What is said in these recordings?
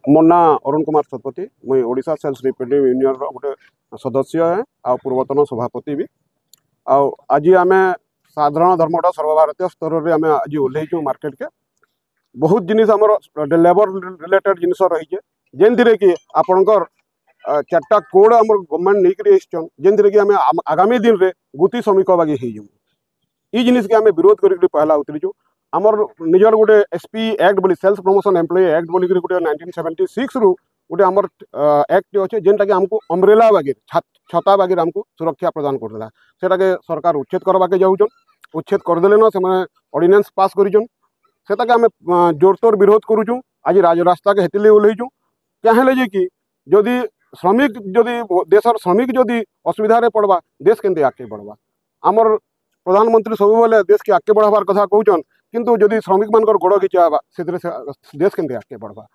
मो ना अरुण कुमार शतपथी मुई ओडिशा सेल्स रिप्रेजेंटेटिव यूनियन रो गोटे सदस्य है आ पूर्वतन सभापति भी आज आम साधारण धर्मटा सर्वभारतीय स्तर में आम आज ओह्लैचु मार्केट के बहुत जिनिस आमर लेबर रिलेटेड जिनिस रही जेनथि कि आपणकर चार्टा कोड आम गवर्नमेंट नहीं जेनथि कि आम आगामी दिन में गुति श्रमिक बागी हो जिनिस के आम विरोध कर पहला उतरीचु आमर निजर गोटे एसपी एक्ट बोली सेल्स प्रमोशन एम्प्लॉय एक्ट बोली गोटे 1976 रु गोटे आमर एक्ट अच्छे जेनटा कि आमको अम्ब्रेला बागिर छता बागिर आमको सुरक्षा प्रदान करदेला सेटा के सरकार उच्छेद करवाके जाऊन उच्छेद करदेले न से ऑर्डिनेंस पास करिछन सेटा के आम जोरतोर विरोध करुचु आज राजरास्ता के हेतिले ओल्लैचु क्या जे कि जदि श्रमिक जदि देशर श्रमिक जदि असुविधा रे पड़वा देश केंते आगे बढ़वा आमर प्रधानमंत्री सब बेले देश के आगे बढ़ावार कथा कहउछन किंतु जदि श्रमिक मानकर गोड़ घिचावा से देश केंते आगे बढ़वा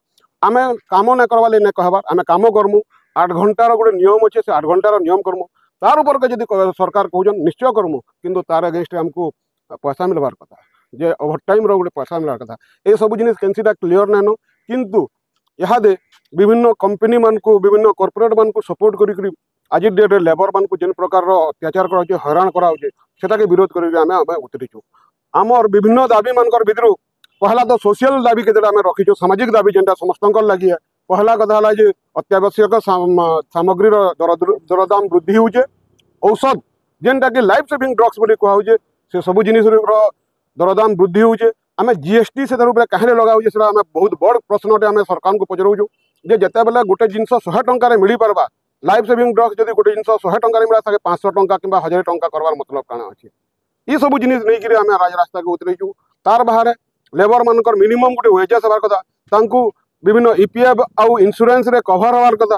आम काम ना करवा ना कहबार आम काम करमु 8 घंटार गोटे नियम अच्छे से 8 घंटार नियम करमु तार ऊपर के जदि सरकार कहउछन निश्चय करमु किंतु तार अगेंस्ट आमको पैसा मिलवार कथा जे ओवर टाइम रो गोटे पैसा मिलवार कथा ये सब जिनिस कैंसीटा क्लियर नाइन किंतु इहादे विभिन्न कंपनी मान को विभिन्न कॉर्पोरेट मान को सपोर्ट करी आज डेट लेबर मान को जिन प्रकार अत्याचार कराउछे हैरान कराउछे सेटा के विरोध करी आम उतरीचु आमर विभिन्न दाबी मानकर भितर पहला तो सोशल दाबी के आम रखीचु सामाजिक दाबी जेनटा समस्त लगी है पहला कथा है जे अत्यावश्यक सामग्री दरदाम वृद्धि होचे औषध जेनटा कि लाइफ सेविंग ड्रग्स बोली कहुचे से सब जिनिस दरदाम वृद्धि होचे आम जीएसटी से कहीं लगाऊे से बहुत बड़ प्रश्नटे आम सरकार को पचराऊँ जे जिते बेले गोटे जिनस 100 टंकार मिल पारबा लाइफ सेविंग ड्रग्स जब गोटे जिनस 100 टंकार मिला 500 टंका कि 1000 टंका करवार मतलब काना अच्छे ये सब जिनिस नहीं कि आम राजरास्ता को उतरेचु तार बाहर लेबर मानकर मिनिमम गोटे वेजेस हबार कथा तांकु विभिन्न ईपीएफ आउ इंश्योरेंस रे कवर हबार कथा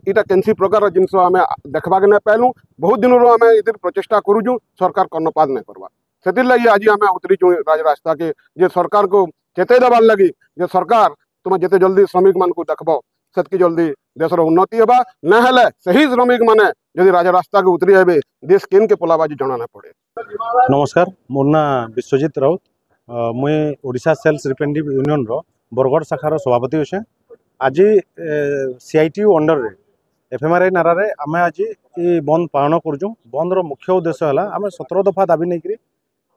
इटा कैंसी प्रकार जिनस आम देखबाक नहीं पाइलु बहुत दिन आम ये प्रचेषा करुचु सरकार कर्णपात नहीं करवा से लगी आज आम उतरीचु राजरास्ता के जे सरकार को चेतई देवार लगी जे सरकार तुम जिते जल्दी श्रमिक मान को देखब से जल्दी देशर उन्नति होगा ना सही श्रमिक माने जदि राजरास्ता के उतरी हे देश केन के पलाबाजी जना ना पड़े। नमस्कार मोर ना विश्वजित राउत मुई ओडिशा सेल्स रिप्रेजेंटेटिव यूनियन रो बरगढ़ शाखार सभापति अच्छे आज सीआईटीयू अंडर रे एफएमआरआई नारा रे आम आज ये बंद पालन करुँ बंद रो मुख्य उद्देश्य है आम 17 दफा दाबी नहीं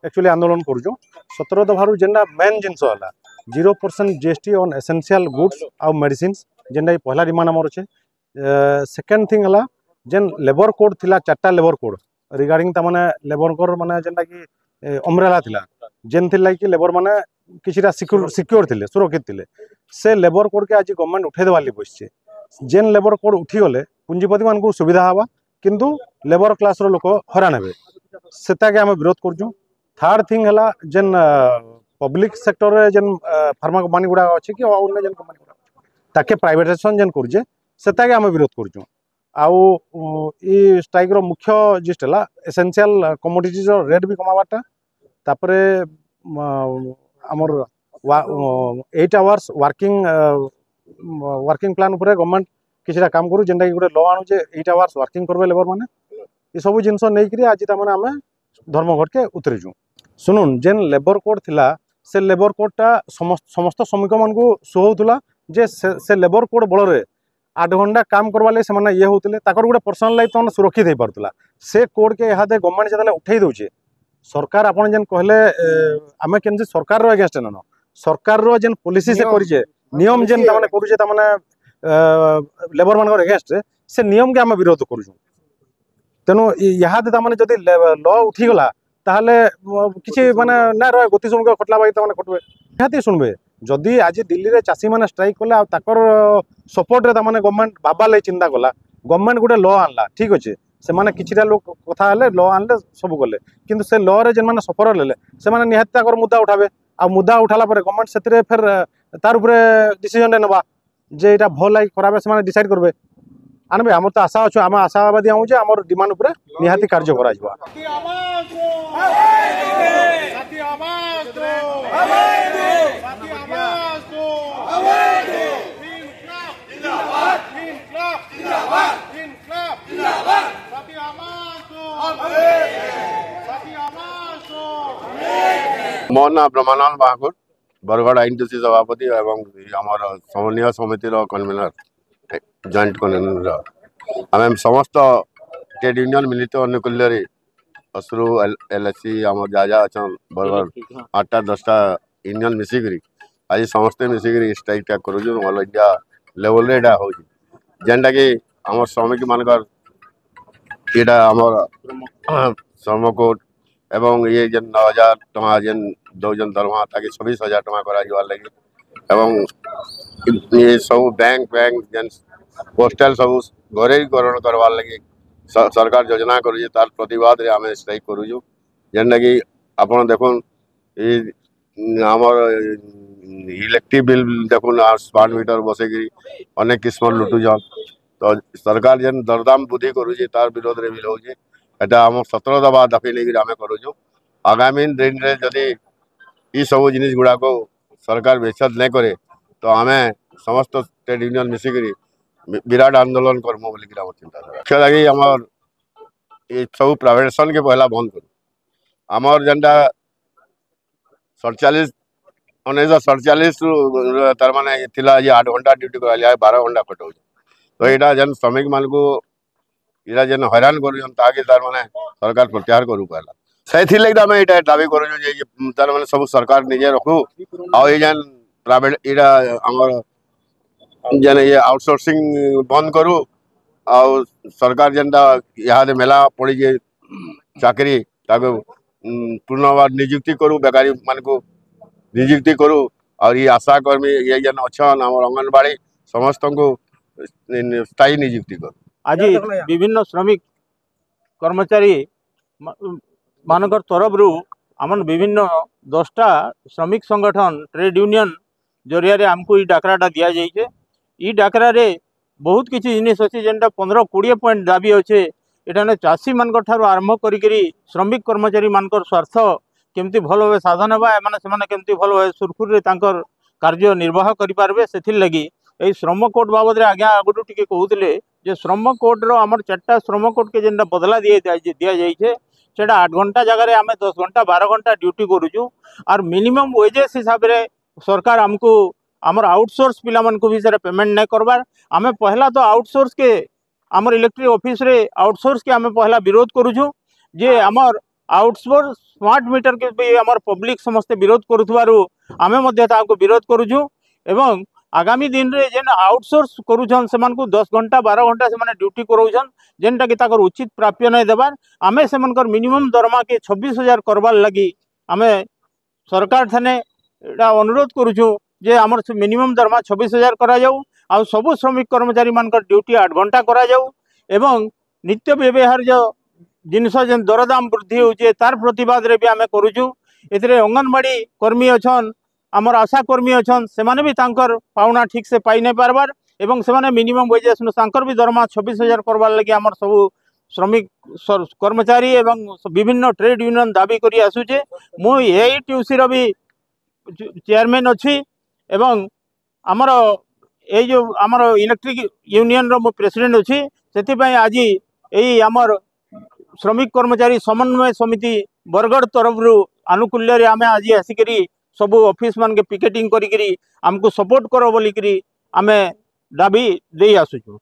एक्चुअली आंदोलन करुँ 17 दफार जेनटा मेन जिनस है 0% जीएसटी ऑन एसेंशियल गुड्स आउ मेडिसिन्स जेनटा पहला डिमांड आमर अच्छे सेकेंड थिंग है जेन लेबर कोड थिला 4टा लेबर कोड रिगार्डिंग तमाने लेबर कोड माने जेनटा कि अम्ब्रेला थिला जेन थिला कि लेबर माने किछिटा सिक्योर थिले सुरक्षित थिले से लेबर कोड के आज गवर्नमेंट उठे देवाली बसছে जेन लेबर कोड उठी गले पुंजीपति मान को सुविधा हवा किंतु लेबर क्लास रो लोक हैरान हेबे सेटा के हम विरोध करजु। थर्ड थिंग है जेन पब्लिक सेक्टर रे जेन फार्मा कंपनी गुडा अच्छे कि अन्य जेन कंपनी गुडा ताके प्राइवेटाइजेशन जेन करजे सेटा के हम विरोध करजु। आउ ई स्ट्राइक रो मुख्य जिस्ट है एसेंशियल कमोडिटीज रो रेट भी कमावाटा तापरे आमर 8 आवर्स वर्किंग प्लान उपरे गवर्नमेंट किछटा काम करू जेनटा कि गोटे लॉ आणु जे 8 आवर्स वर्किंग करबे लेबर माने ये सब जिनस नहीं करी आज तमाने आमे धर्मघट के उतरीजु। सुनुन जेन लेबर कोड थिला से लेबर कोडटा समस्त श्रमिक मान को सुहौतुला जे से लेबर कोड बल रे 8 घंटा काम करवा ले से ये होते गोटे पर्सनल लाइफ तो सुरक्षित हो पार्ला से कोड के इहादे गवर्नमेंट जो उठे दौचे सरकार आपन जेन कहले आमे केनसे सरकार रो अगेंस्ट न सरकार रो जेन पॉलिसी से करिजे नियम जेन तमाने करूजे तमाने लेबर मानकर अगेंस्ट से नियम के आमे विरोध करूछु तेनु इहादे तमाने जदी लॉ उठी गला ताहले किछि माने ना रहे गति श्रमिक खटला बाई तमाने खटबे इहाती सुनबे जदि आज दिल्ली रे चासी माने स्ट्राइक कले आ ताकर सपोर्ट रे तमाने गवर्नमेंट बाबा ले चिंता कला गवर्नमेंट गोटे लॉ आनला ठीक अच्छे से माने किछिटा लोक कथा हेले लॉ आनले सब गले किंतु से लॉ रे जेन माने सफर लेले से माने निहाती ताकर मुद्दा उठाबे आ मुद्दा उठाला पर गवर्नमेंट सेतिरे फिर तार ऊपर डिसीजन नेबा जे एटा भल लाइक खराबे से माने डिसाइड करबे आनबे हमर तो आशा अछि हम आशावादी आउ जे हमर डिमांड ऊपर निहाती कार्य करा जबा। मो ना ब्रह्मानंद बहादुर बरगढ़ आईनटीसी सभापति एवं आमर समन्वय समिति कन्वीनर जॉइंट कन्वीनर आम समस्त ट्रेड यूनियन मिलित अनुकूल्य असरु एलएससी आम जा जा अच्छा बरगढ़ 8टा 10टा यूनियन मिसिकी आज समस्ते मिसिकी स्ट्राइक टा करूँ ऑल इंडिया लेवल रे हो जेनटा कि आम श्रमिक मानकर यहाँ आमर श्रम कोड एवं ये जेन 9,000 टଙ୍କା जेन दौजन दरमा ताकि 26,000 टଙ୍କା करा लगी एवं ये सब बैंक बैंक जेन पोस्टाल सब घरेकरण करवार लगी सरकार योजना करुचे तार प्रतिवाद रे आमे स्ट्राइक करूँ जेनटा कि आपण देखुन आमर इलेक्ट्रिक बिल देखुन स्मार्ट मीटर बसैकरी अनेक किस्म लुटुछन तो सरकार जेन दरदाम बुद्धि करुचे तार विरोध रे भी होचे एटा आम 17 दफा दफे लेकर आम करूँ आगामी दिन रे जदि ई सब जिनिस गुड़ा को सरकार बेचत नहीं करे तो आम समस्त ट्रेड यूनियन मिसिकी विराट आंदोलन करमु बोली चिंता लगी आमर ये सब प्राइवेटेशन के पहला बंद करूँ आमर जेनटा 47 1947 तार माने थिला जे 8 घंटा ड्यूटी करालिया 12 घंटा कटाऊ तो यहाँ जेन श्रमिक मान को इरा जेन हैरान करूँ ताकि तार माने सरकार प्रत्याहार करू पहला से लगे आम ये दाबी करूँ तार माने सब सरकार निजे रखू आ जेन प्राइवेट इरा आमर जेन ये आउटसोर्सिंग बंद करू आ सरकार जेनटा यहाँ मेला पड़ी जे चाकरी ताको पुनर्बार नियुक्ति करू बेकारी मान को नियुक्ति करू और ये आशा कर्मी ये जेन अच्छन आम अंगनबाड़ी समस्त को स्थायी नियुक्ति करू आज विभिन्न श्रमिक कर्मचारी मानकर तरफ आमन विभिन्न 10टा श्रमिक संगठन ट्रेड यूनियन जरिया रे आमको ई डाकराटा दिया जाइए ई डाकरा रे बहुत किसी जिनिस अच्छे जेनटा 15-20 पॉइंट दाबी अच्छे एठाने चाषी मान आरंभ करी श्रमिक कर्मचारी मानकर स्वार्थ केमती भल भाव साधन है से केमती भल भाव सुरखुरी कार्य निर्वाह करें से लगी यही श्रम कोड बाबद आज्ञा आगुरी टी कहते जे श्रम कोड आमर 4टा श्रम कोड के जेनटा बदला दि जाइए से 8 घंटा जगह आम 10 घंटा 12 घंटा ड्यूटी करूँ और मिनिमम वेजेस हिसाब से सरकार आमको आमर आउटसोर्स पिला को भी सर पेमेंट नहीं करवार आम पहला तो आउटसोर्स के आमर इलेक्ट्रिक ऑफिस रे आउटसोर्स के आम पहला विरोध करूँ जे आमर आउटसोर्स स्मार्ट मीटर के भी आमर पब्लिक समस्ते विरोध करुथबारु आमे मध्य ताको विरोध करूँ एवं आगामी दिन रे जेन आउटसोर्स करूछन सेमान को 10 घंटा 12 घंटा से ड्यूटी कराउछन जेनटा कि ताकर उचित प्राप्य नहीं देवार आमे सेमानकर मिनिमम दरमा के 26,000 करवार लगी आमे सरकार थाने एटा अनुरोध करूछु जे आमर मिनिमम दरमा 26,000 करा जाऊ आ सबु श्रमिक कर्मचारी मानकर ड्यूटी 8 घंटा करा जाऊ एवं नित्य व्यवहार जो जिनस जेन दरदाम वृद्धि होचे तार प्रतिवाद रे भी आमे करूछु एथिरे अंगनबाड़ी कर्मी अछन आमर आशा कर्मी अछन सेमाने भी तांकर पावना ठीक से पाई नहीं पारबार एवं सेमाने मिनिमम वेजेस तांकर भी दरमा 26,000 करवार लगी आमर सब श्रमिक कर्मचारी एवं विभिन्न ट्रेड यूनियन दाबी करी आसुचे मु एटीयूसी रो भी चेयरमैन अच्छी एवं आमर ये जो आमर इलेक्ट्रिक यूनियन रो प्रेसिडेंट अच्छी से आज यही आमर श्रमिक कर्मचारी समन्वय समिति बरगढ़ तरफ आनुकूल्य आम आज आसिक सबू ऑफिस मान के पिकेटिंग करी आमको सपोर्ट करो बोलिकी आम दाबी दे आसुचु।